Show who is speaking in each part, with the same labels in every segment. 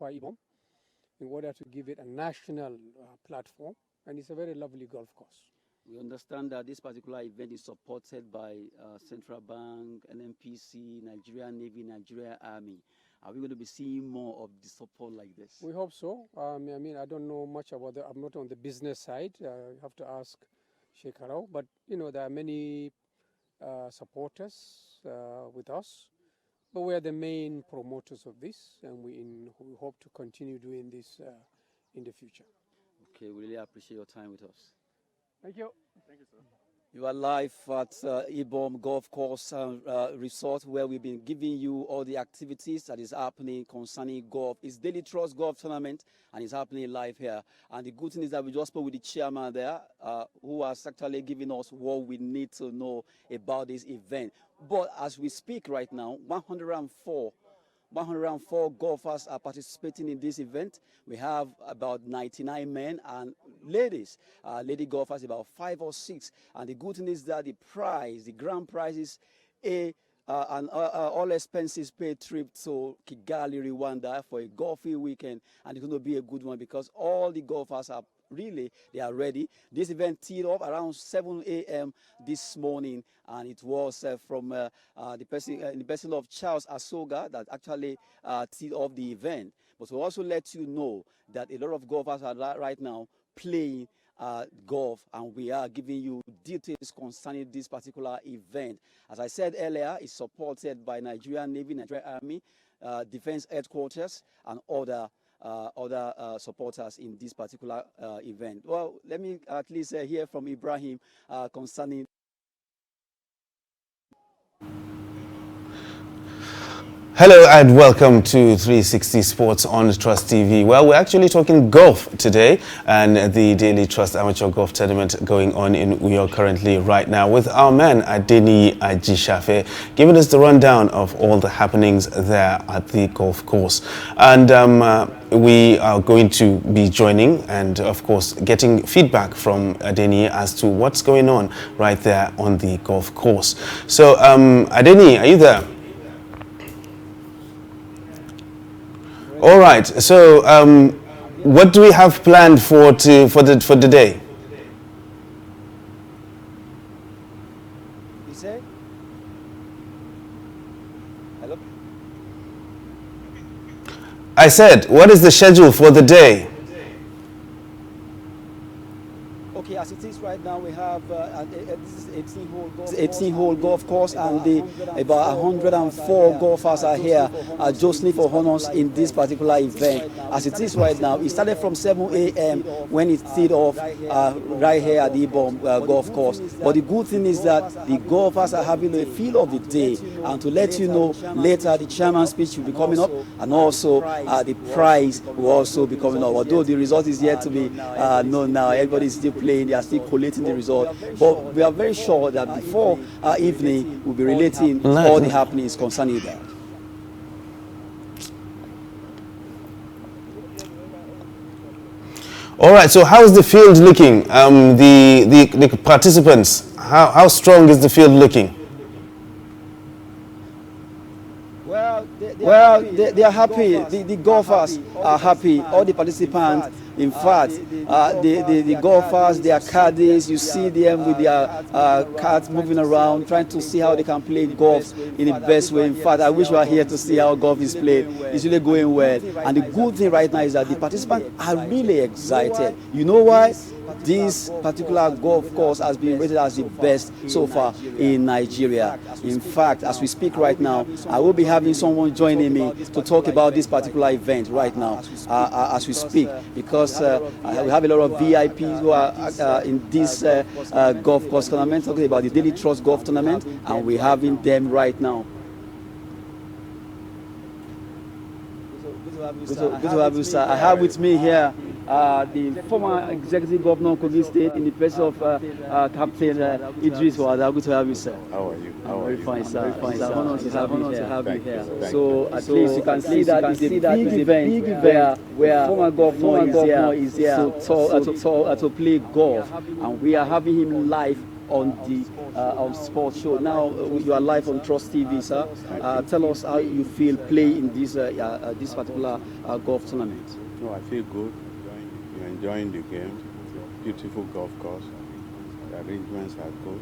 Speaker 1: Akwa Ibom in order to give it a national platform. And it's a very lovely golf course.
Speaker 2: We understand that this particular event is supported by Central Bank, NNPC, Nigerian Navy, Nigerian Army. Are we going to be seeing more of the support like this?
Speaker 1: We hope so. I mean, I don't know much about that. I'm not on the business side. You have to ask Sheikh Harau. But, there are many supporters with us. But we are the main promoters of this, and we hope to continue doing this in the future.
Speaker 2: Okay, we really appreciate your time with us.
Speaker 1: Thank you.
Speaker 3: Thank you, sir.
Speaker 2: You are live at Ibom Golf Course Resort, where we've been giving you all the activities that is happening concerning golf. It's Daily Trust Golf Tournament, and it's happening live here. And the good thing is that we just spoke with the chairman there, who has actually given us what we need to know about this event. But as we speak right now, 104 golfers are participating in this event. We have about 99 men and ladies. Lady golfers, about 5 or 6. And the good thing is that the grand prize is an all expenses paid trip to Kigali, Rwanda for a golfing weekend. And it's going to be a good one because all the golfers are they are ready. This event teed off around 7 a.m. this morning, and it was from the person of Charles Asoga that actually teed off the event. But to also let you know that a lot of golfers are right now playing golf, and we are giving you details concerning this particular event. As I said earlier, it's supported by Nigerian Navy, Nigerian Army, Defense Headquarters, and other supporters in this particular event. Well, let me at least hear from Ibrahim concerning.
Speaker 4: Hello and welcome to 360 Sports on Trust TV. Well, we're actually talking golf today and the Daily Trust Amateur Golf Tournament going on in Uyo currently right now with our man Adeni Ajishafe giving us the rundown of all the happenings there at the golf course. And we are going to be joining and of course getting feedback from Adeni as to what's going on right there on the golf course. So Adeni, are you there? All right. So, what do we have planned for the day?
Speaker 2: You say? Hello.
Speaker 4: I said, what is the schedule for the day?
Speaker 2: Okay, as it is right now, we have this is 18-hole golf course, and about 104 golfers are here jostling for honors in this particular event. As it is right now, it started from 7 a.m. when it teed off right here at the Ibom golf course. But the good thing is that the golfers are having a feel of the day, and to let you know, later the chairman's speech will be coming up, and also the prize will also be coming up. Although the result is yet to be known now, everybody is still playing, they are still collating the result. But we are very sure that before evening, we'll be relating all the happenings concerning that.
Speaker 4: All right. So, how is the field looking? The participants, how strong is the field looking?
Speaker 2: Well, they are happy. The golfers are happy. All the participants, in fact, the golfers, their caddies, you see them with their cards moving around, trying to see how they can play golf in the best way. In fact, I wish we were here to see how golf is played. It's really going well. And the good thing right now is that the participants are really excited. You know why? This particular golf course has been rated as the best so far in Nigeria. In fact, as we speak right now, I will be having someone joining me to talk about this particular event right now as we speak, because we have a lot of VIPs who are in this golf course tournament, talking about the Daily Trust Golf Tournament, and we're having them right now. Good to have you, sir. I have with me here the former executive governor of Kogi State in the person of Captain Idris Wada. Good to have you, sir.
Speaker 3: How are you?
Speaker 2: Very fine, sir. Very fine, sir. Honor to have you here.
Speaker 3: Thank
Speaker 2: So
Speaker 3: you.
Speaker 2: at least you can see that it's a big event where former governor is here to play golf, and we are having him live on the on Sports Show. Now you are live on Trust TV, sir. Tell us how you feel playing this this particular golf tournament.
Speaker 3: No, I feel good. We're enjoying the game. Beautiful golf course. The arrangements are good.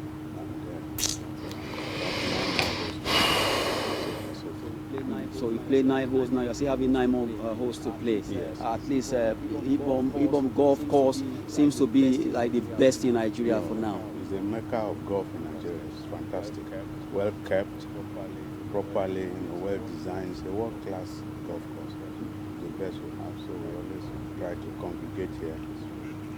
Speaker 2: So you play 9 holes now. You're still having 9 more holes to play.
Speaker 3: Yes.
Speaker 2: At least Ibom Golf Course seems to be like the best in Nigeria for now.
Speaker 3: It's the mecca of golf in Nigeria. It's fantastic. Well kept, properly, well designed. It's a world-class golf course. The best we have. So we always try to congregate here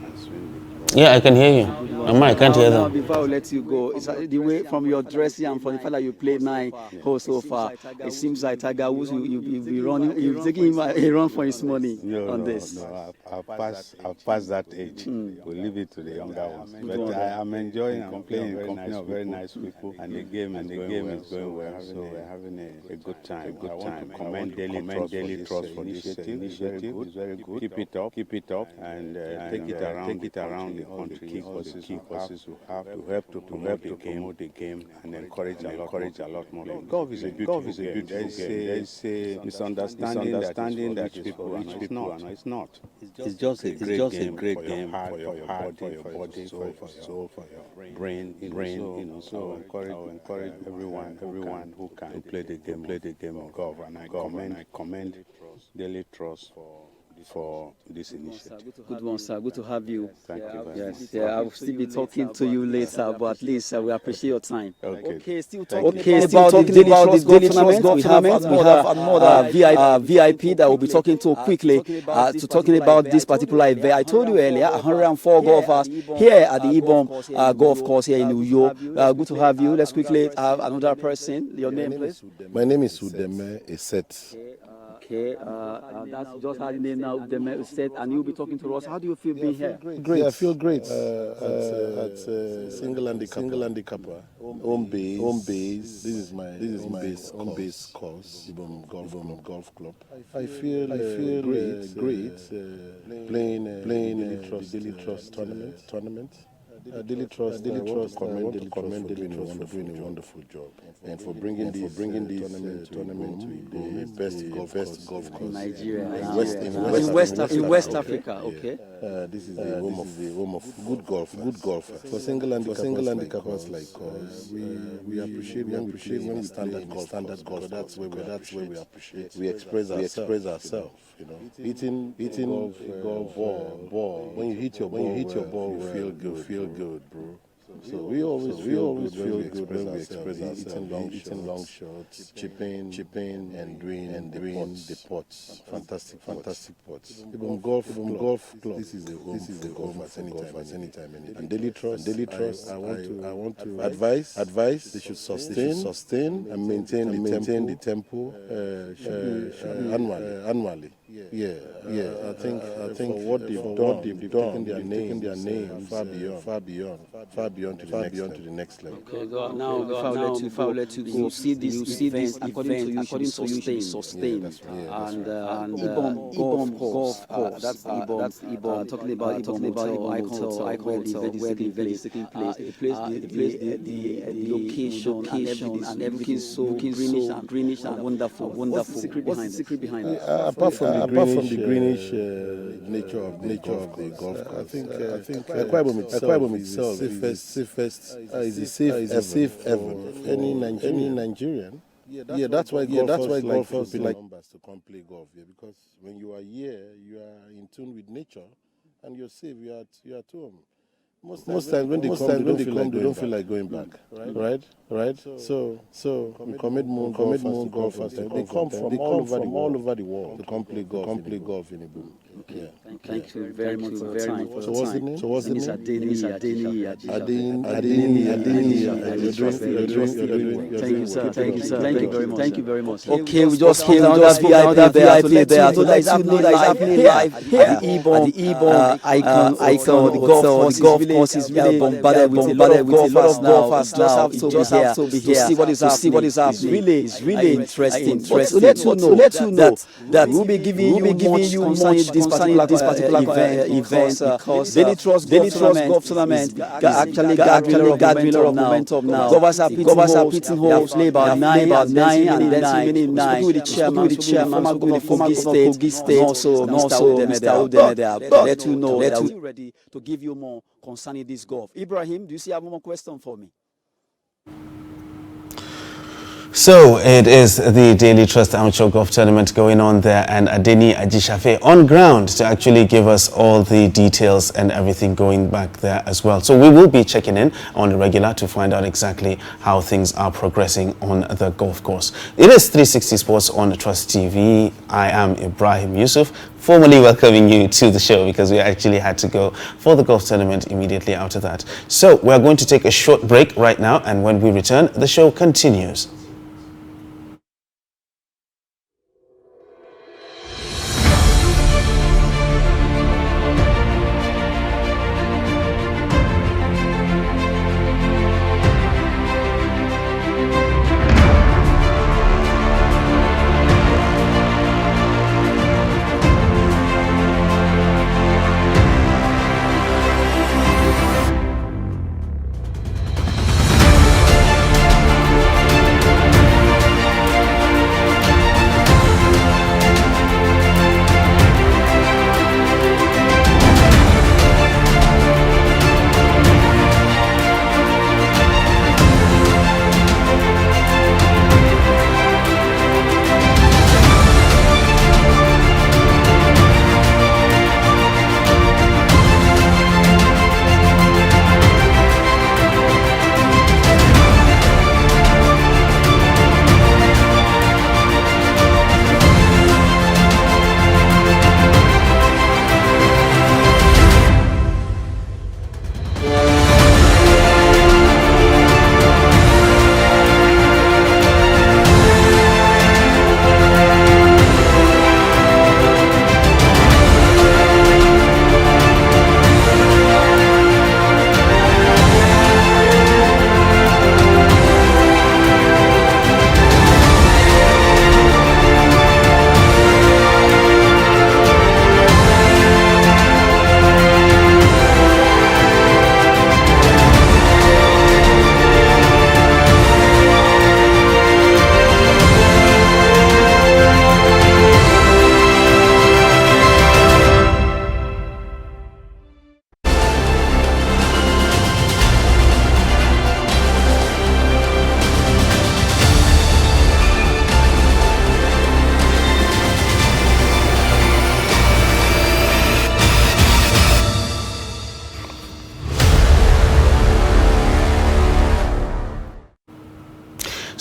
Speaker 3: and swing the ball.
Speaker 4: Yeah, I can hear you. I can't hear
Speaker 2: Now,
Speaker 4: them.
Speaker 2: before I let you go, it's the way from your dressing and from the fact that you played 9 holes so far, it seems like Tiger Woods, you'll be running, you're taking him a run for his money on this.
Speaker 3: No, I've passed that age. We'll leave it to the younger ones. But I'm enjoying. I'm playing in company of very nice people, and the game is going well. So we're having a good time. I want to commend Daily Trust for this initiative. It's very good. Keep it up, and take it around the country. Key courses we have to help to promote the game and encourage a lot more. Golf is a beautiful game. There's a misunderstanding that people are not. It's not. It's just a great game for your heart, for your body, for your soul, for your brain. So I encourage everyone who can play the game of golf, and I commend Daily Trust for this initiative.
Speaker 2: Good one, sir. Good to have you.
Speaker 3: Thank you very much.
Speaker 2: Yes, I will still be talking to you later, but at least we appreciate your time.
Speaker 3: Okay.
Speaker 2: Still
Speaker 3: Thank
Speaker 2: talking
Speaker 3: you.
Speaker 2: about the Daily Trust Golf Tournament. We have another VIP that we'll be talking to quickly talking about this particular event. I told you earlier, 104 golfers here at the Ibom Golf Course here in Uyo. Good to have you. Let's quickly have another person. Your name, please.
Speaker 5: My name is Udeme Eset.
Speaker 2: Okay, that's just how the name now, the set, and you'll be talking to us. How do you feel being here?
Speaker 5: Great. Yeah, I feel great. At single handicapper, home base. This is my home base course, Ibom Golf Club. I feel great playing the Daily Trust tournament. Daily Trust, I want to commend Daily Trust for doing a wonderful job and for bringing this tournament to the best golf course
Speaker 2: in Nigeria,
Speaker 5: in
Speaker 2: West Africa. Okay.
Speaker 5: This is the home of good golfers. For single handicappers like us, we appreciate when we standard golf. That's where we appreciate. We express ourselves. You know, hitting golf ball. When you hit your ball, you feel good, bro. So we always feel good when we express ourselves, hitting long shots, chipping, and doing the pots. Fantastic pots. Ibom Golf Club. This is the home for golfers anytime. And Daily Trust. I want to advise. They should sustain and maintain the tempo annually. Yeah. I think for what they've done, taken their name far beyond to the next level.
Speaker 2: Okay, now if I let you go, you see this according to you sustain. And Ibom Golf Course. That's Ibom. Talking about Ibom Hotel, where the event is taking place. The location and everything so greenish and wonderful. What's the secret behind it?
Speaker 5: Apart from the greenish nature of the golf course, I think Akwa itself is the safe haven for any Nigerian. Yeah, that's why golfers like numbers to come play golf here, because when you are here, you are in tune with nature, and you're safe. You're at home. Most times when they come, they don't feel like going back. Right? So we commit more golfers. They come from all over the world to come play golf in Ibom.
Speaker 2: Okay. Thank you very much for your time.
Speaker 5: So what's the name?
Speaker 2: It's Adeni. Thank you, sir. Thank you very much. Okay, we just came down that VIP there. So that is happening live here at the Ibom icon, the golf course, is really bombarded with a lot of golfers now. You just have to be here to see what is happening. It's really interesting. But to let you know that we'll be giving you concerning this particular event because Daily Trust Golf Tournament actually gathering a lot of momentum now. Golfers are pitting holes, play about 9 and then speaking with the chairman, former Kogi State, also Mr. Udemede. Let you know that we're ready to give you more concerning this golf. Ibrahim, do you have one more question for me?
Speaker 4: So it is the Daily Trust Amateur Golf Tournament going on there, and Adeni Ajishafe on ground to actually give us all the details and everything going back there as well. So we will be checking in on the regular to find out exactly how things are progressing on the golf course. It is 360 Sports on Trust TV. I am Ibrahim Yusuf, formally welcoming you to the show because we actually had to go for the golf tournament immediately after that. So we're going to take a short break right now, and when we return, the show continues.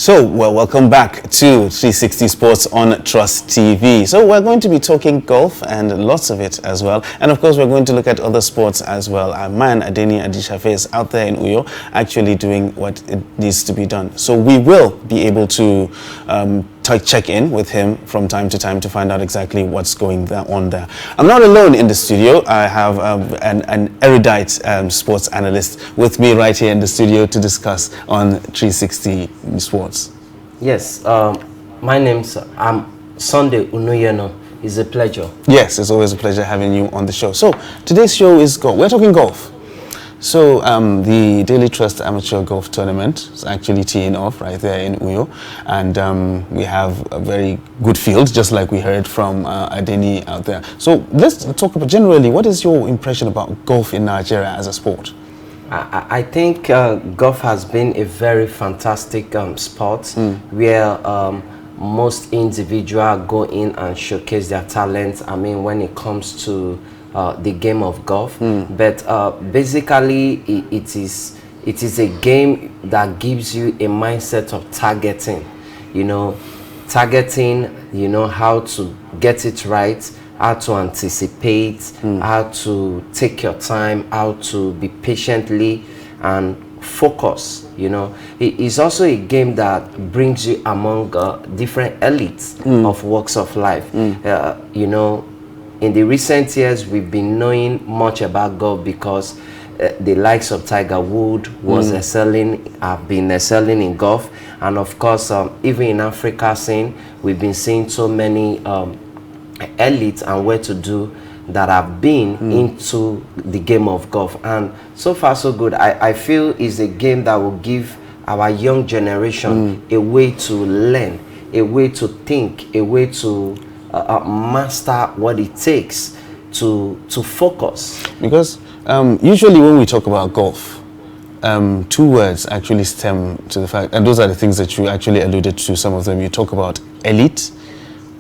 Speaker 4: So, well, welcome back to 360 Sports on Trust TV. So we're going to be talking golf and lots of it as well. And of course, we're going to look at other sports as well. Our man, Adeni Ajishafe, is out there in Uyo actually doing what it needs to be done. So we will be able to check in with him from time to time to find out exactly what's going on there. I'm not alone in the studio. I have an erudite sports analyst with me right here in the studio to discuss on 360 Sports.
Speaker 6: Yes, my name's Sunday Unuyeno. It's a pleasure.
Speaker 4: Yes, it's always a pleasure having you on the show. So today's show is golf. We're talking golf. So the Daily Trust Amateur Golf Tournament is actually teeing off right there in Uyo, and we have a very good field, just like we heard from Adeni out there. So let's talk about generally, what is your impression about golf in Nigeria as a sport?
Speaker 6: I think golf has been a very fantastic sport where most individuals go in and showcase their talents. I mean, when it comes to the game of golf, but basically it is a game that gives you a mindset of targeting. You know how to get it right, how to anticipate, how to take your time, how to be patiently and focus. It is also a game that brings you among different elites of walks of life. In the recent years, we've been knowing much about golf because the likes of Tiger Woods was excelling, have been excelling in golf, and of course, even in Africa scene, we've been seeing so many elites and well-to-do that have been into the game of golf, and so far so good. I feel is a game that will give our young generation a way to learn, a way to think, a way to master what it takes to focus.
Speaker 4: Because usually when we talk about golf, two words actually stem to the fact, and those are the things that you actually alluded to, some of them. You talk about elite,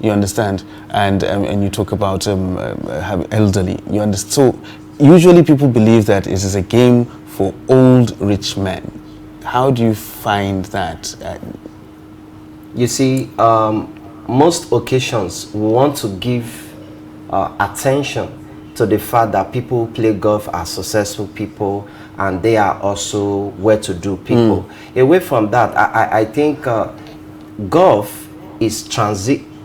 Speaker 4: you understand, and you talk about elderly, you understand. So usually people believe that it is a game for old rich men. How do you find that?
Speaker 6: You see, most occasions we want to give attention to the fact that people who play golf are successful people, and they are also well-to-do people. Away from that, I think golf is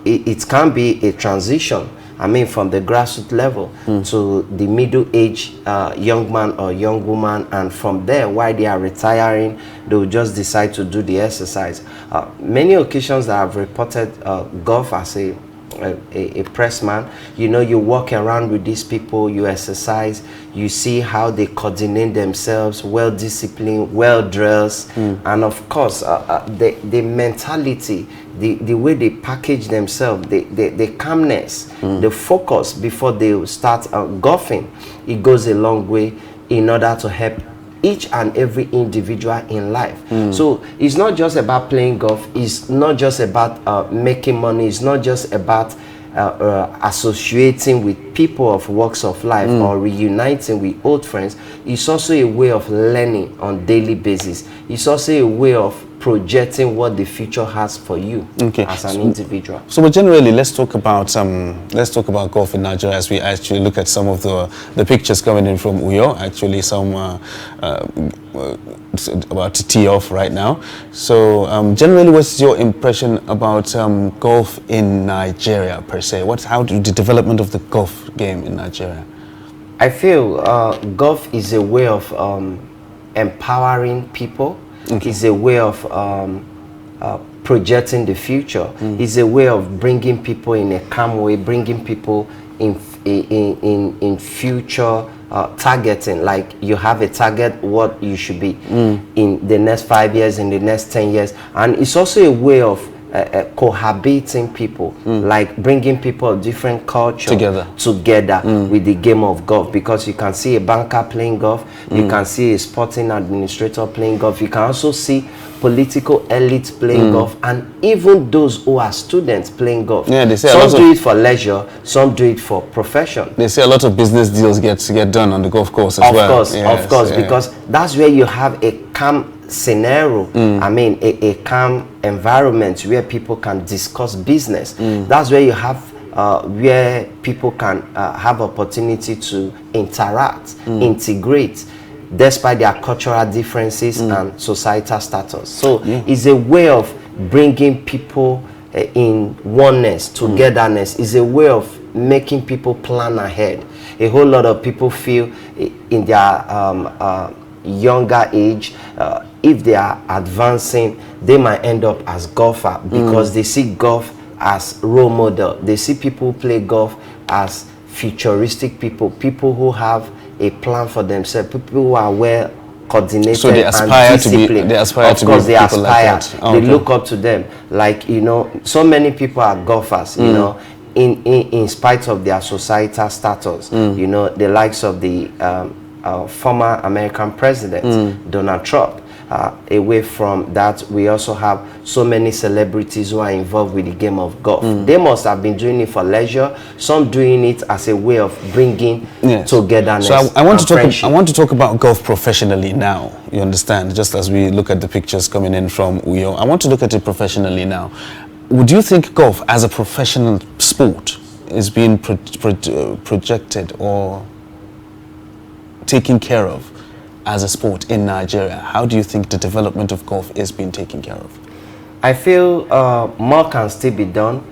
Speaker 6: it can be a transition, I mean, from the grassroots level to the middle-aged young man or young woman, and from there, while they are retiring, they will just decide to do the exercise. Many occasions that I've reported golf as a pressman, you know, you walk around with these people, you exercise, you see how they coordinate themselves, well disciplined, well dressed, and of course the mentality, the way they package themselves, the calmness, the focus before they start golfing, it goes a long way in order to help each and every individual in life. So it's not just about playing golf, it's not just about making money, it's not just about associating with people of walks of life or reuniting with old friends. It's also a way of learning on daily basis. It's also a way of projecting what the future has for you as an individual.
Speaker 4: So, but generally, let's talk about golf in Nigeria as we actually look at some of the pictures coming in from Uyo. Actually, some about to tee off right now. So, generally, what's your impression about golf in Nigeria per se? How do the development of the golf game in Nigeria?
Speaker 6: I feel golf is a way of empowering people. It's a way of projecting the future. It's a way of bringing people in a calm way, bringing people in future targeting. Like you have a target what you should be in the next 5 years, in the next 10 years, and it's also a way of cohabiting people, like bringing people of different culture together with the game of golf, because you can see a banker playing golf, you can see a sporting administrator playing golf, you can also see political elites playing golf, and even those who are students playing golf.
Speaker 4: Yeah, they say
Speaker 6: some do it for leisure, some do it for profession.
Speaker 4: They say a lot of business deals get done on the golf course as well.
Speaker 6: Of course, because that's where you have a calm scenario, I mean a calm environment where people can discuss business. That's where you have where people can have opportunity to interact, integrate, despite their cultural differences and societal status. So it's a way of bringing people in oneness, togetherness. It's a way of making people plan ahead. A whole lot of people feel in their younger age, if they are advancing, they might end up as golfer because they see golf as role model. They see people play golf as futuristic people, people who have a plan for themselves, people who are well coordinated, so they aspire and disciplined. They aspire to be people like that. They look up to them. Like, you know, so many people are golfers, you know, in spite of their societal status. You know, the likes of the former American president, Donald Trump. Away from that, we also have so many celebrities who are involved with the game of golf. They must have been doing it for leisure, some doing it as a way of bringing togetherness.
Speaker 4: So I want to talk about golf professionally now. You understand? Just as we look at the pictures coming in from Uyo, I want to look at it professionally now. Would you think golf as a professional sport is being projected or taken care of as a sport in Nigeria? How do you think the development of golf is being taken care of?
Speaker 6: I feel more can still be done.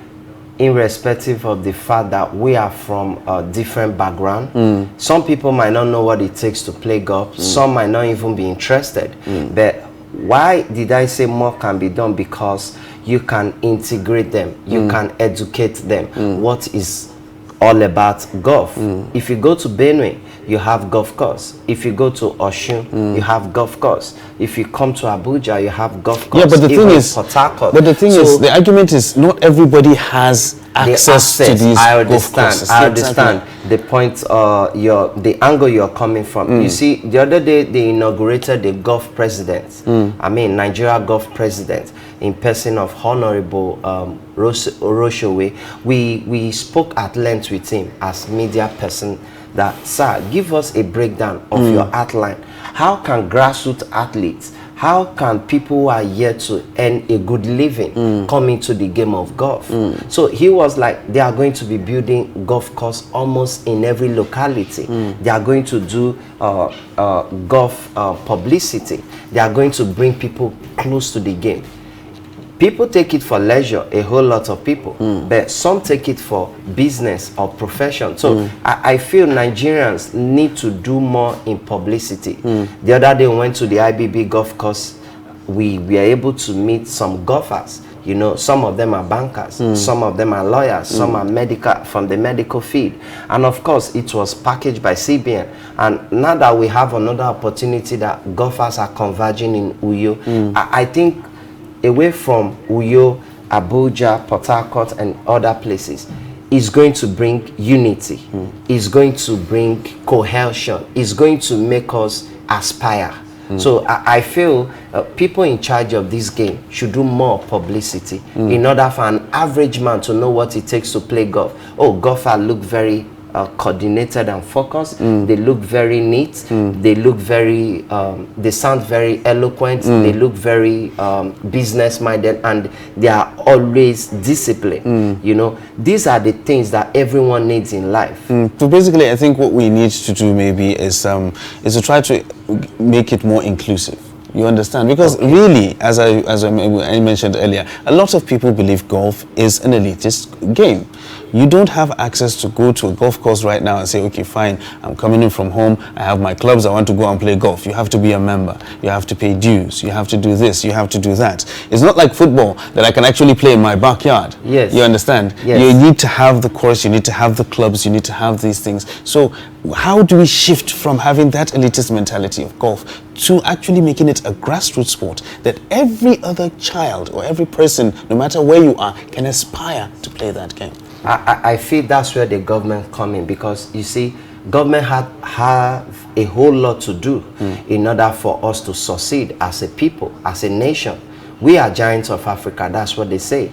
Speaker 6: irrespective of the fact that we are from a different background. Some people might not know what it takes to play golf. Some might not even be interested. But why did I say more can be done? Because you can integrate them. You can educate them. What is all about golf? If you go to Benue, you have golf course. If you go to Osun, you have golf course. If you come to Abuja, you have golf course.
Speaker 4: Yeah, but the thing is, the argument is not everybody has access to these golf courses.
Speaker 6: I understand the point, the angle you're coming from. You see, the other day they inaugurated the golf president. I mean, Nigeria golf president, in person of Honorable Oroshowe. We spoke at length with him as media person. That, sir, give us a breakdown of your outline. How can grassroots athletes, how can people who are here to earn a good living come into the game of golf? So he was like, they are going to be building golf course almost in every locality. They are going to do golf publicity. They are going to bring people close to the game. People take it for leisure, a whole lot of people, but some take it for business or profession. So I feel Nigerians need to do more in publicity. The other day we went to the IBB golf course. We were able to meet some golfers. You know, some of them are bankers, some of them are lawyers, some are from the medical field. And of course, it was packaged by CBN. And now that we have another opportunity that golfers are converging in Uyo, I think away from Uyo, Abuja, Port Harcourt, and other places, is going to bring unity, is going to bring cohesion, is going to make us aspire. So I feel people in charge of this game should do more publicity in order for an average man to know what it takes to play golf. Oh, golfer look very coordinated and focused. They look very neat. They look very, they sound very eloquent. They look very business-minded, and they are always disciplined. You know, these are the things that everyone needs in life.
Speaker 4: So basically, I think what we need to do maybe is to try to make it more inclusive. You understand? Because really, as I mentioned earlier, a lot of people believe golf is an elitist game. You don't have access to go to a golf course right now and say, okay, fine, I'm coming in from home, I have my clubs, I want to go and play golf. You have to be a member, you have to pay dues, you have to do this, you have to do that. It's not like football that I can actually play in my backyard.
Speaker 6: Yes.
Speaker 4: You understand?
Speaker 6: Yes.
Speaker 4: You need to have the course, you need to have the clubs, you need to have these things. So how do we shift from having that elitist mentality of golf to actually making it a grassroots sport that every other child or every person, no matter where you are, can aspire to play that game?
Speaker 6: I feel that's where the government come in, because you see, government have a whole lot to do in order for us to succeed as a people, as a nation. We are giants of Africa, that's what they say.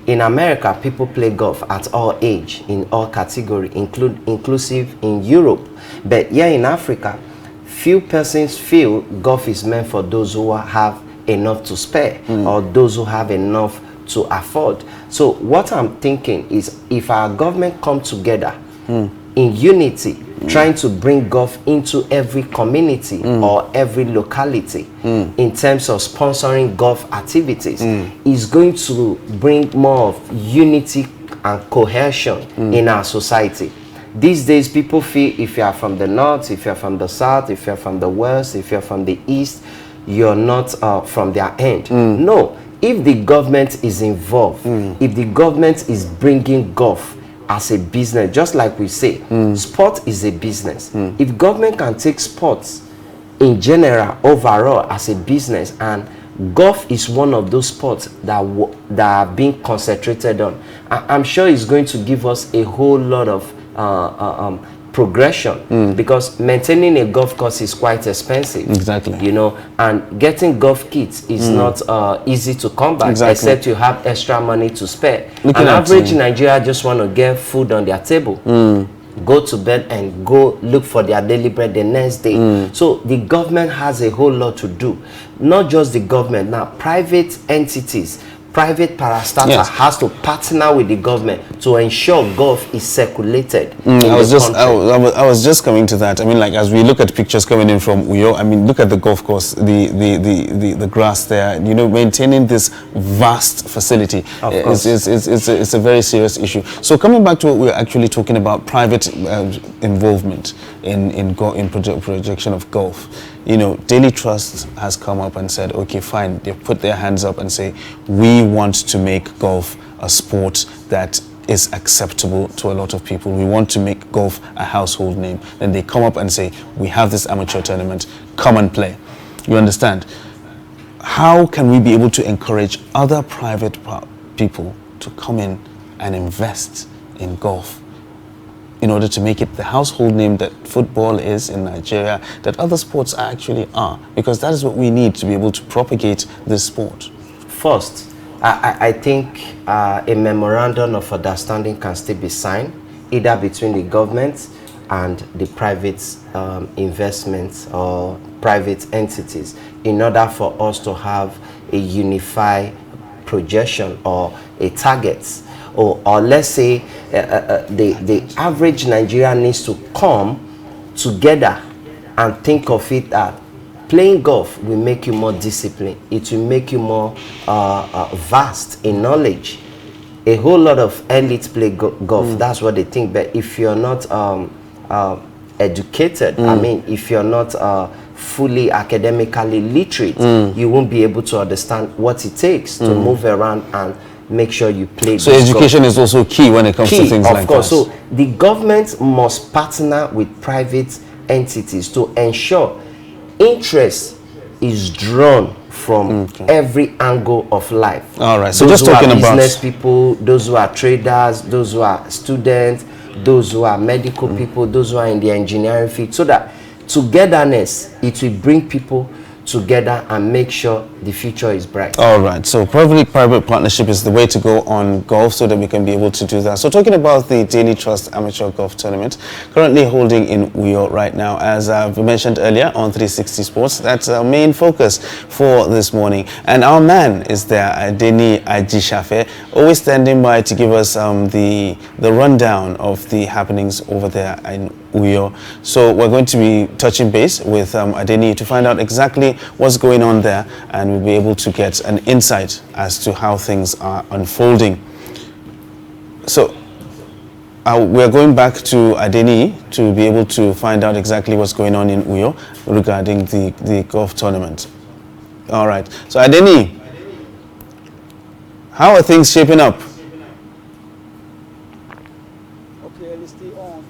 Speaker 6: In America, people play golf at all age, in all categories, inclusive in Europe. But here in Africa, few persons feel golf is meant for those who have enough to spare or those who have enough to afford. So what I'm thinking is, if our government come together in unity, trying to bring golf into every community or every locality in terms of sponsoring golf activities, is going to bring more of unity and cohesion in our society. These days, people feel if you are from the north, if you're from the south, if you're from the west, if you're from the east, you're not from their end. No. If the government is involved, if the government is bringing golf as a business, just like we say, sport is a business. If government can take sports in general, overall, as a business, and golf is one of those sports that are being concentrated on, I'm sure it's going to give us a whole lot of progression, because maintaining a golf course is quite expensive.
Speaker 4: Exactly.
Speaker 6: You know, and getting golf kits is not easy to come by, except you have extra money to spare. An average Nigerian just want to get food on their table, go to bed and go look for their daily bread the next day. So the government has a whole lot to do. Not just the government, now private entities, private parastatal
Speaker 4: Yes.
Speaker 6: has to partner with the government to ensure golf is circulated in
Speaker 4: I was
Speaker 6: the
Speaker 4: just
Speaker 6: country.
Speaker 4: I was just coming to that. I mean, like, as we look at pictures coming in from Uyo, I mean, look at the golf course, the grass there. You know, maintaining this vast facility is a very serious issue. So coming back to what we're actually talking about, private involvement in projection of golf. You know, Daily Trust has come up and said, okay, fine. They've put their hands up and say, we want to make golf a sport that is acceptable to a lot of people. We want to make golf a household name. Then they come up and say, we have this amateur tournament, come and play. You understand? How can we be able to encourage other private people to come in and invest in golf in order to make it the household name that football is in Nigeria, that other sports actually are? Because that is what we need to be able to propagate this sport.
Speaker 6: First, I think a memorandum of understanding can still be signed, either between the government and the private investments or private entities, in order for us to have a unified projection or a target. Or let's say the average Nigerian needs to come together and think of it that playing golf will make you more disciplined. It will make you more vast in knowledge. A whole lot of elites play golf. That's what they think. But if you're not educated, I mean, if you're not fully academically literate, you won't be able to understand what it takes to move around and make sure you play.
Speaker 4: So education is also key when it comes to things like that. Of course.
Speaker 6: So the government must partner with private entities to ensure interest is drawn from every angle of life.
Speaker 4: All right. So
Speaker 6: those
Speaker 4: just talking about
Speaker 6: business people, those who are traders, those who are students, those who are medical people, those who are in the engineering field, so that togetherness, it will bring people together and make sure the future is bright.
Speaker 4: All right, so public-private partnership is the way to go on golf so that we can be able to do that. So talking about the Daily Trust Amateur Golf Tournament, currently holding in Uyo right now, as we mentioned earlier on 360 Sports, that's our main focus for this morning. And our man is there, Adeni Ajishafe, always standing by to give us the rundown of the happenings over there in Uyo. So we're going to be touching base with Adeni to find out exactly what's going on there, and we'll be able to get an insight as to how things are unfolding. So we're going back to Adeni to be able to find out exactly what's going on in Uyo regarding the golf tournament. All right, so Adeni, how are things shaping up?
Speaker 2: Okay, let's stay on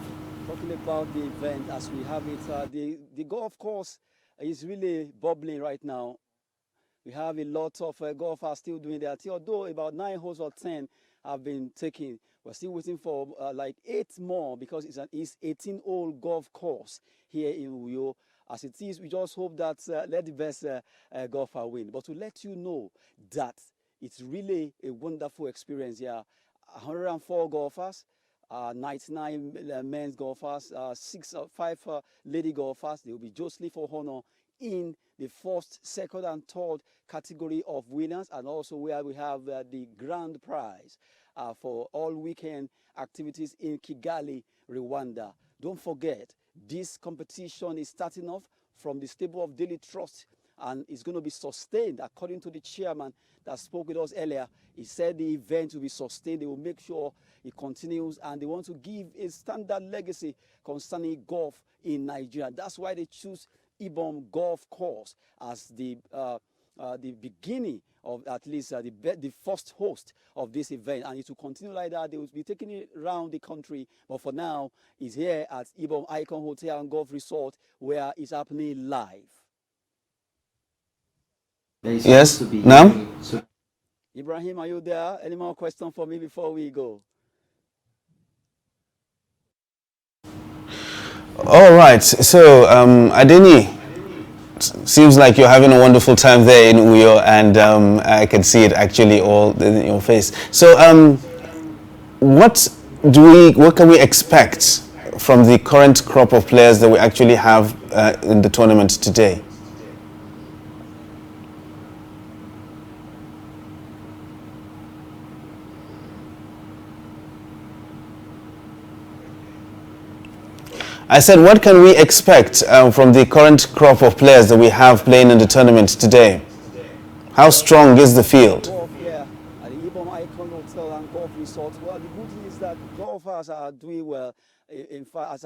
Speaker 2: talking about the event as we have it. The golf course is really bubbling right now. We have a lot of golfers still doing their thing, although about 9 holes or 10 have been taken. We're still waiting for like 8 more because it's an 18-hole golf course here in Uyo. As it is, we just hope that let the best golfer win. But to let you know that it's really a wonderful experience here. 104 golfers, 99 men's golfers, 5 lady golfers. They will be jostling for honor in the first, second, and third category of winners, and also where we have the grand prize for all weekend activities in Kigali, Rwanda. Don't forget, this competition is starting off from the stable of Daily Trust, and it's going to be sustained according to the chairman that spoke with us earlier. He said the event will be sustained. They will make sure it continues, and they want to give a standard legacy concerning golf in Nigeria. That's why they choose Ibom Golf Course as the beginning of at least the first host of this event, and it will continue like that. They will be taking it around the country, but for now, it's here at Ibom Icon Hotel and Golf Resort where it's happening live.
Speaker 4: Yes, now?
Speaker 2: Ibrahim, are you there? Any more questions for me before we go?
Speaker 4: All right, so Adeni, seems like you're having a wonderful time there in Uyo, and I can see it actually all in your face. So what can we expect from the current crop of players that we actually have in the tournament today? I said, what can we expect from the current crop of players that we have playing in the tournament today? How strong is the field?
Speaker 2: Golf here at the Ibom Icon Hotel and Golf Resort. Well, the good thing is that golfers are doing well. In fact,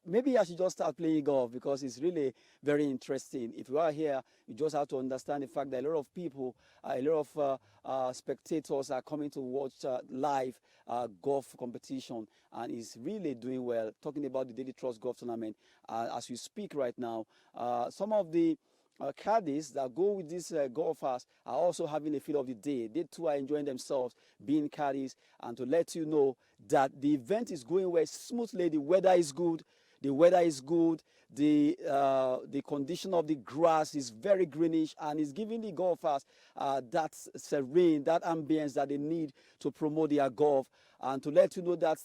Speaker 2: maybe I should just start playing golf because it's really very interesting. If you are here, you just have to understand the fact that a lot of people, a lot of spectators are coming to watch live golf competition, and it's really doing well. Talking about the Daily Trust Golf Tournament, as we speak right now, some of the caddies that go with these golfers are also having a feel of the day. They too are enjoying themselves being caddies, and to let you know that the event is going well smoothly. The weather is good. The weather is good. The condition of the grass is very greenish, and it's giving the golfers that serene, that ambience that they need to promote their golf. And to let you know that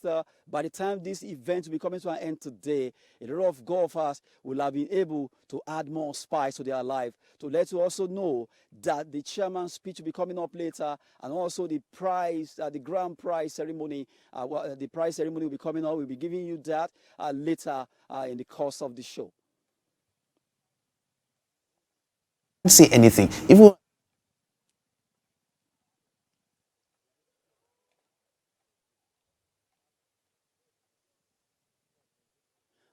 Speaker 2: by the time this event will be coming to an end today, a lot of golfers will have been able to add more spice to their life. To let you also know that the chairman's speech will be coming up later, and also the prize, the grand prize ceremony, the prize ceremony will be coming up. We'll be giving you that later in the course of the show.
Speaker 4: See anything. If we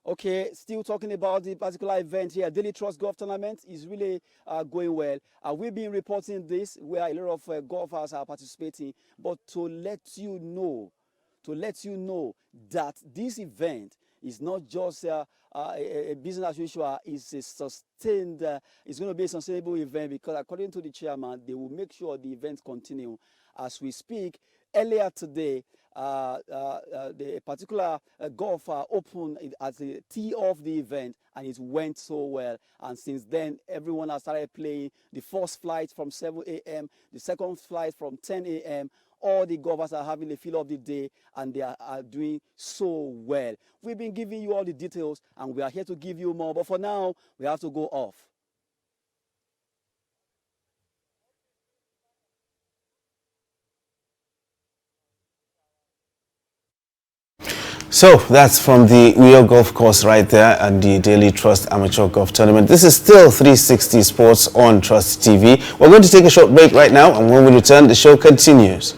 Speaker 2: Okay, still talking about the particular event here. Daily Trust Golf Tournament is really going well. We've been reporting this where a lot of golfers are participating. But to let you know that this event is not just a business as usual, it's a sustained, it's going to be a sustainable event, because according to the chairman, they will make sure the events continue. As we speak, earlier today, the particular golfer opened at the tee of the event, and it went so well. And since then, everyone has started playing. The first flight from 7 a.m., the second flight from 10 a.m., all the golfers are having the feel of the day, and they are doing so well. We've been giving you all the details, and we are here to give you more. But for now, we have to go off.
Speaker 4: So that's from the Uyo Golf Course right there at the Daily Trust Amateur Golf Tournament. This is still 360 Sports on Trust TV. We're going to take a short break right now, and when we return, the show continues.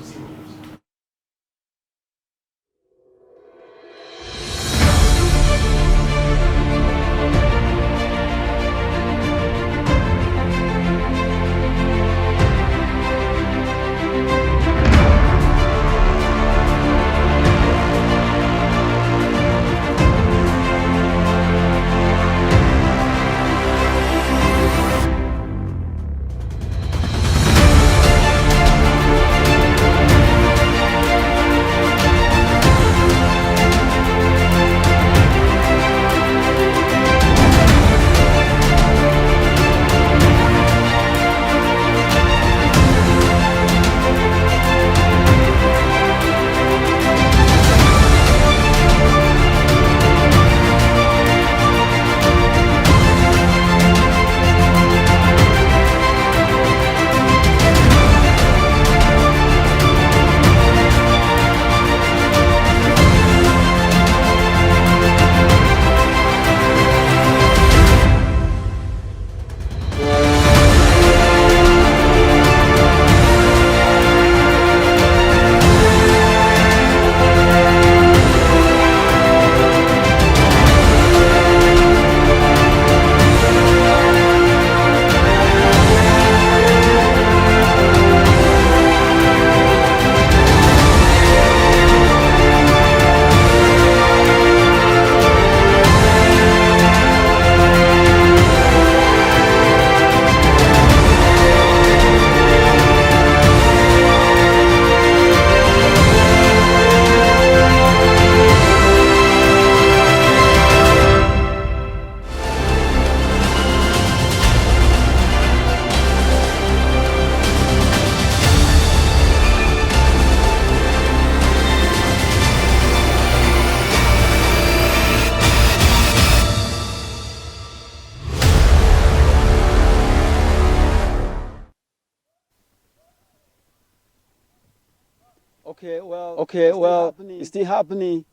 Speaker 2: Okay, well, it's still happening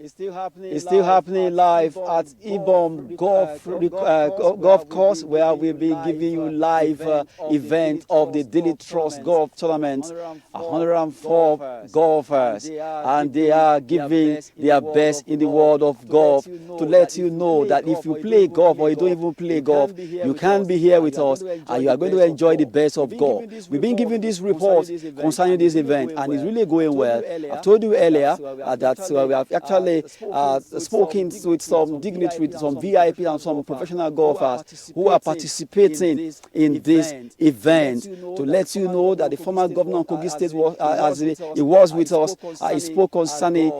Speaker 2: It's still happening live at Ibom Golf Course, where we'll be giving you live event of the Daily Trust Golf Tournament. 104 golfers, and they are giving their best in the world of golf to let you know that if you play golf or you don't even play golf, you can be here with us and you are going to enjoy the best of golf. We've been giving this report concerning this event, and it's really going well. I've told you earlier that we have actually spoken with some dignitaries, some VIP and some professional golfers who are participating in this event to let you know that the former governor of Kogi State was, as he was with us, he spoke concerning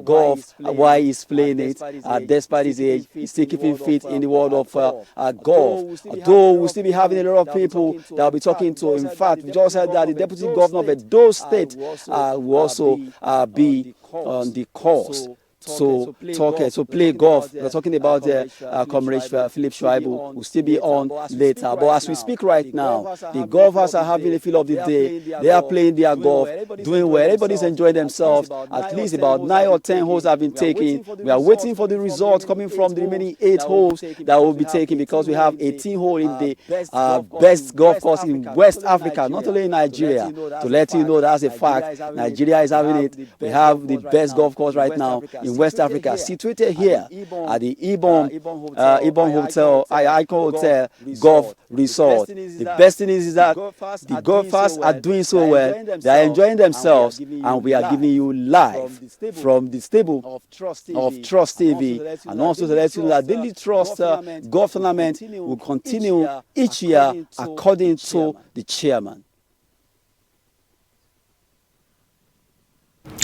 Speaker 2: golf, why he's playing it, despite his age, he's still keeping fit in the world of golf. Though we'll still be having a lot of people that will be talking to. In fact, we just heard that the deputy governor of Edo State will also be on the course. So play golf. We're talking about Comrade Philip Shuaibu will still be on later. But as we speak right now, the golfers are having a feel of the day. They are playing their golf, doing well. Everybody's enjoying themselves. At least about 9 or 10 holes have been taken. We are waiting for the results coming from the remaining 8 holes that will be taken, because we have 18 holes in the best golf course in West Africa, not only in Nigeria. To let you know that's a fact, Nigeria is having it. We have the best golf course right now in West Africa, situated here at the Ibom Hotel, Icon Hotel Golf Resort. The best thing is that the golfers are doing so well. They are enjoying themselves, and we are giving you live from the stable of Trust TV, and also to let you know that Daily Trust Golf Tournament will continue each year according to the chairman.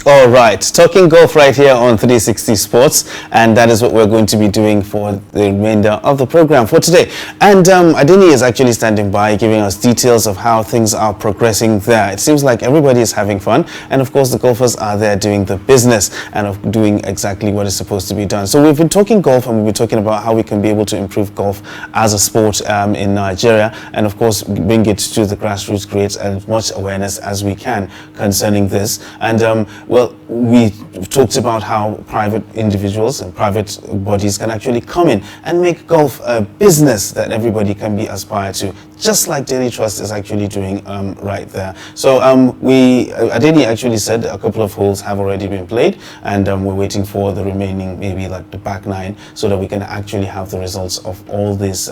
Speaker 4: All right, talking golf right here on 360 Sports, and that is what we're going to be doing for the remainder of the program for today. And Adeni is actually standing by, giving us details of how things are progressing there. It seems like everybody is having fun, and of course the golfers are there doing the business and of doing exactly what is supposed to be done. So we've been talking golf, and we've been talking about how we can be able to improve golf as a sport in Nigeria, and of course bring it to the grassroots, create as much awareness as we can concerning this. And well, we talked about how private individuals and private bodies can actually come in and make golf a business that everybody can be aspired to, just like Daily Trust is actually doing right there. So Adeni actually said a couple of holes have already been played, and we're waiting for the remaining, maybe like the back 9, so that we can actually have the results of all this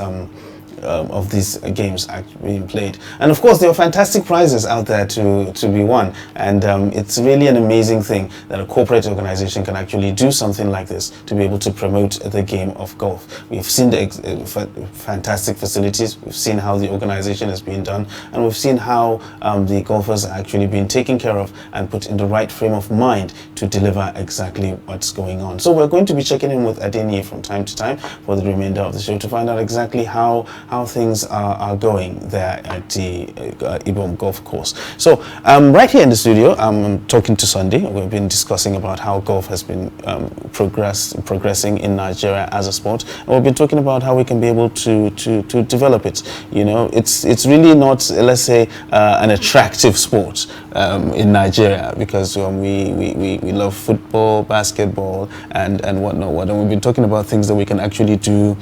Speaker 4: of these games being played. And of course there are fantastic prizes out there to be won, and it's really an amazing thing that a corporate organization can actually do something like this to be able to promote the game of golf. We've seen the fantastic facilities, we've seen how the organization is being done, and we've seen how the golfers are actually being taken care of and put in the right frame of mind to deliver exactly what's going on. So we're going to be checking in with Adeni from time to time for the remainder of the show to find out exactly how things are going there at the Ibom Golf Course. So right here in the studio, I'm talking to Sunday. We've been discussing about how golf has been progressing in Nigeria as a sport, and we've been talking about how we can be able to develop it. You know, it's really not, let's say, an attractive sport in Nigeria, because we love football, basketball, and whatnot. And we've been talking about things that we can actually do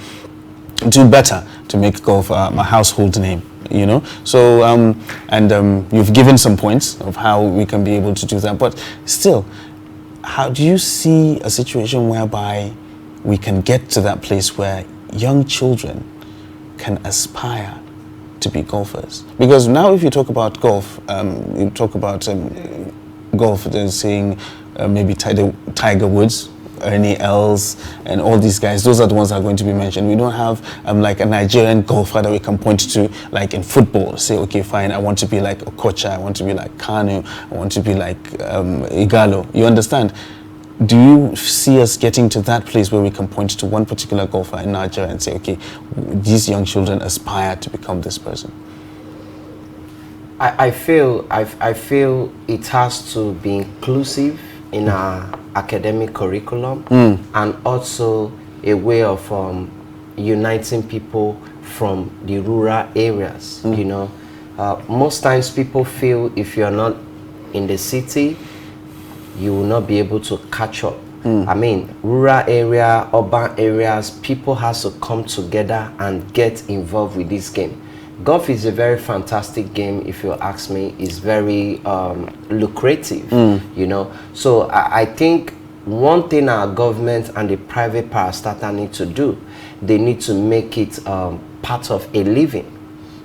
Speaker 4: better to make golf a household name, you know. So you've given some points of how we can be able to do that, but still, how do you see a situation whereby we can get to that place where young children can aspire to be golfers? Because now if you talk about golf, you talk about golf, they're saying maybe Tiger Woods, Ernie Els, and all these guys. Those are the ones that are going to be mentioned. We don't have like a Nigerian golfer that we can point to, like in football. Say, okay, fine, I want to be like Okocha, I want to be like Kanu, I want to be like Igalo. You understand? Do you see us getting to that place where we can point to one particular golfer in Nigeria and say, okay, these young children aspire to become this person?
Speaker 6: I feel it has to be inclusive in our academic curriculum, and also a way of uniting people from the rural areas. You know, most times people feel if you're not in the city, you will not be able to catch up I mean, rural area, urban areas, people has to come together and get involved with this game. Golf is a very fantastic game, if you ask me. It's very lucrative, you know. So I think one thing our government and the private parastatal need to do, they need to make it part of a living,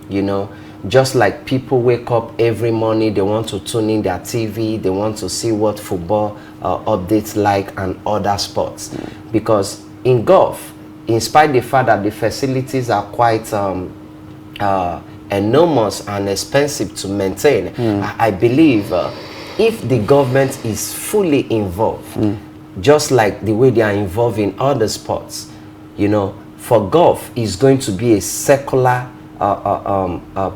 Speaker 6: you know. Just like people wake up every morning, they want to tune in their TV, they want to see what football updates like and other sports. Because in golf, in spite of the fact that the facilities are quite enormous and expensive to maintain, I believe if the government is fully involved, just like the way they are involved in other sports, you know, for golf is going to be a secular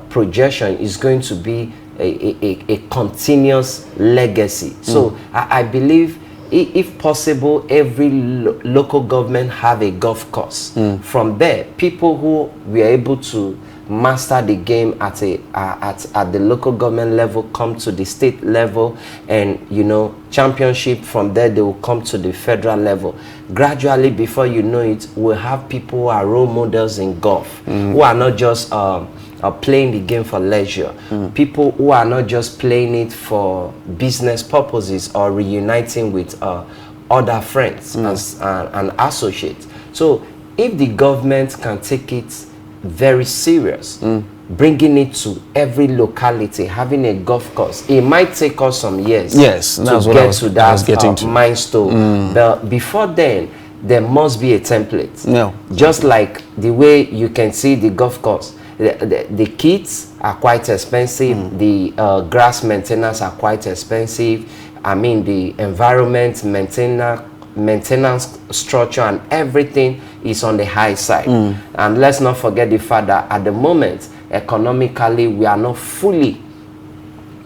Speaker 6: projection, is going to be a continuous legacy. So I believe, if possible, every local government have a golf course. From there, people who were able to master the game at the local government level come to the state level, and you know, championship. From there they will come to the federal level. Gradually, before you know it, we'll have people who are role models in golf, who are not just playing the game for leisure, people who are not just playing it for business purposes or reuniting with other friends and associates. So if the government can take it very serious, bringing it to every locality, having a golf course, it might take us some years to get to that milestone. But before then, there must be a template. Just like the way you can see the golf course, the kits are quite expensive, the grass maintenance are quite expensive. I mean, the environment maintenance structure and everything is on the high side. And let's not forget the fact that at the moment, economically, we are not fully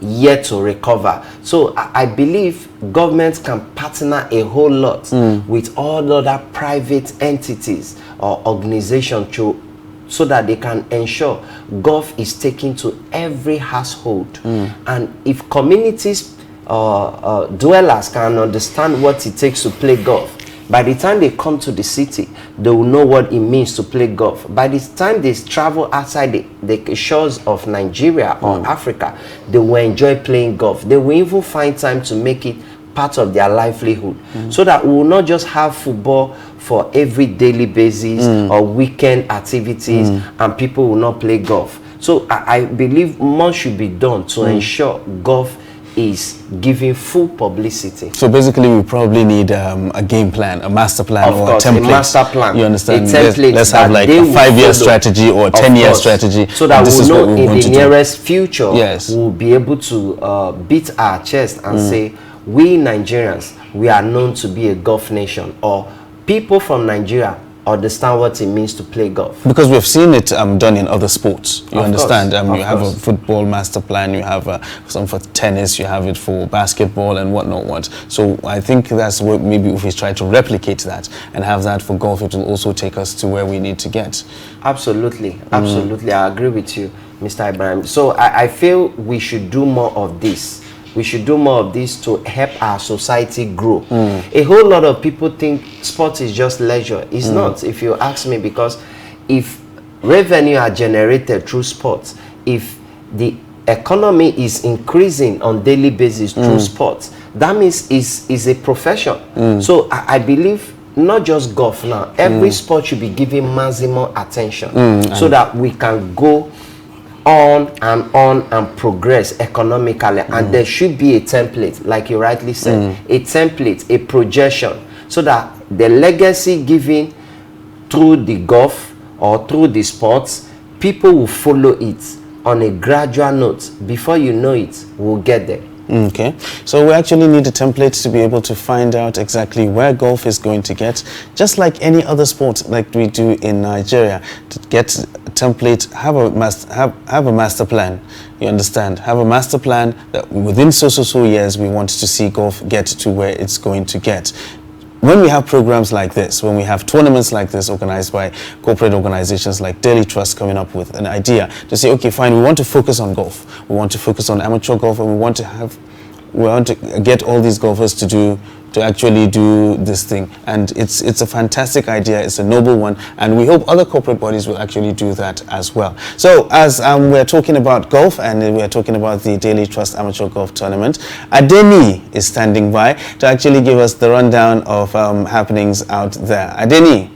Speaker 6: yet to recover. So I believe governments can partner a whole lot with all other private entities or organizations so that they can ensure golf is taken to every household. And if communities dwellers can understand what it takes to play golf, by the time they come to the city, they will know what it means to play golf. By the time they travel outside the shores of Nigeria or Africa, they will enjoy playing golf. They will even find time to make it part of their livelihood, so that we will not just have football for every daily basis or weekend activities and people will not play golf. So I believe more should be done to ensure golf is giving full publicity. So
Speaker 4: basically, we probably need a game plan, a master plan, or a template. A
Speaker 6: master plan.
Speaker 4: You understand?
Speaker 6: A template.
Speaker 4: Let's have like a 5-year strategy or a 10-year strategy,
Speaker 6: so that we know in the nearest future, we'll be able to beat our chest and say, we Nigerians, we are known to be a golf nation, or people from Nigeria understand what it means to play golf.
Speaker 4: Because we've seen it done in other sports. You understand? You have a football master plan, you have some for tennis, you have it for basketball and whatnot. So I think that's what maybe if we try to replicate that and have that for golf, it will also take us to where we need to get.
Speaker 6: Absolutely, absolutely. I agree with you, Mr. Ibrahim. So I feel we should do more of this. We should do more of this to help our society grow. A whole lot of people think sport is just leisure. It's not, if you ask me, because if revenue are generated through sports, if the economy is increasing on daily basis through sports, that means is a profession. So I believe not just golf now, every sport should be given maximum attention so that we can go on and progress economically. And there should be a template, like you rightly said, a template, a projection, so that the legacy given through the golf or through the sports, people will follow it on a gradual note. Before you know it, we'll get there.
Speaker 4: Okay, so we actually need a template to be able to find out exactly where golf is going to get, just like any other sport like we do in Nigeria. To get a template, have a master plan. You understand? Have a master plan that within so years we want to see golf get to where it's going to get. When we have programs like this, when we have tournaments like this organized by corporate organizations like Daily Trust coming up with an idea to say, okay, fine, we want to focus on golf, we want to focus on amateur golf, and we want to have we want to get all these golfers to actually do this thing, and it's a fantastic idea. It's a noble one, and we hope other corporate bodies will actually do that as well. So as we're talking about golf and we're talking about the Daily Trust Amateur Golf Tournament, Adeni is standing by to actually give us the rundown of happenings out there. Adeni.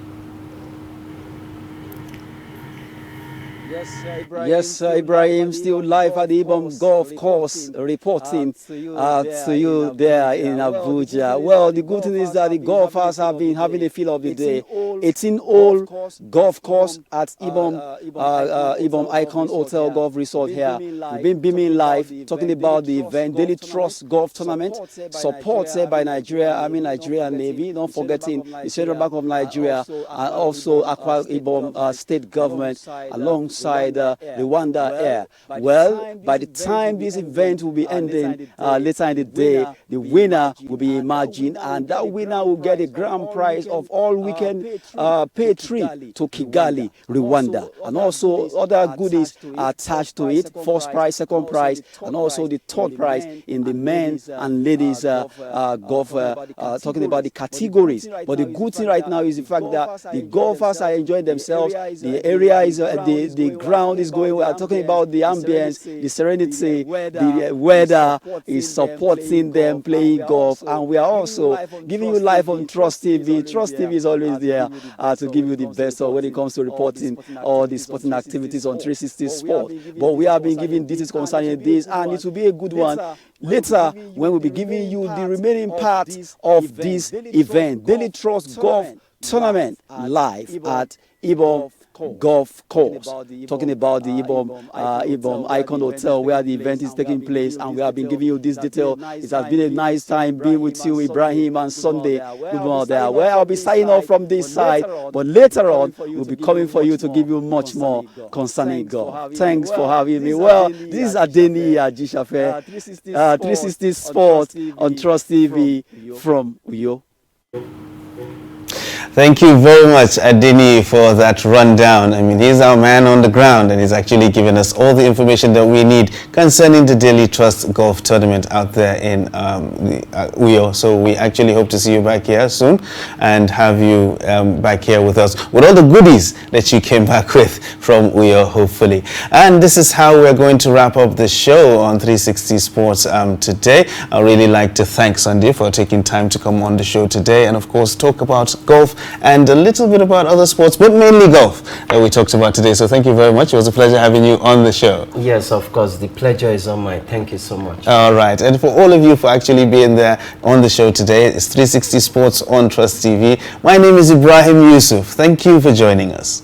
Speaker 2: Yes, Ibrahim, still live at the Ibom Golf Course, reporting to you there in Abuja. Well, the good thing is that the golfers have been having a feel of the day. 18-hole golf course at Ibom Icon Hotel Golf Resort here. We've been beaming live, talking about the event, Daily Trust Golf Tournament, supported by Nigeria Navy, not forgetting the Central Bank of Nigeria, and also Akwa Ibom State Government, alongside Rwanda Air. Well, by the time this event will be ending later in the day, the winner will be emerging, and that winner will get a grand prize of all weekend pay trip to Kigali, Rwanda, and also other goodies are attached to it: first prize, second prize, and also the third prize in the men's and ladies golf. Talking about the categories, but the good thing right now is the fact that the golfers are enjoying themselves. The area is the ground is going well. Talking about the ambience, the serenity, the weather is supporting them playing golf, and we are also giving you live on Trust TV. Trust TV is always there to give you the best when it comes to reporting all the sporting activities on 360 Sport. But we have been giving details concerning this, and it will be a good one later when we'll be giving you the remaining parts of this event, Daily Trust Golf Tournament, live at Ibom Golf Course. Talking about the Ibom Icon Hotel where the event is taking place, and we have been giving you this detail. It has been a nice time being with you, Ibrahim, and Sunday. Good morning there. Well, I'll be signing off from this side, but later on we'll be coming for you to give you much more concerning golf. Thanks for having me. Well, this is Adeni Ajishafe, 360 Sport on Trust TV from Uyo.
Speaker 4: Thank you very much, Adeni, for that rundown. I mean, he's our man on the ground, and he's actually given us all the information that we need concerning the Daily Trust Golf Tournament out there in Uyo. So we actually hope to see you back here soon and have you back here with us with all the goodies that you came back with from Uyo, hopefully. And this is how we're going to wrap up the show on 360 Sports today. I'd really like to thank Sunday for taking time to come on the show today and, of course, talk about golf and a little bit about other sports, but mainly golf that we talked about today. So thank you very much. It was a pleasure having you on the show.
Speaker 6: Yes, of course. The pleasure is on mine. Thank you so much.
Speaker 4: All right. And for all of you for actually being there on the show today, it's 360 Sports on Trust TV. My name is Ibrahim Yusuf. Thank you for joining us.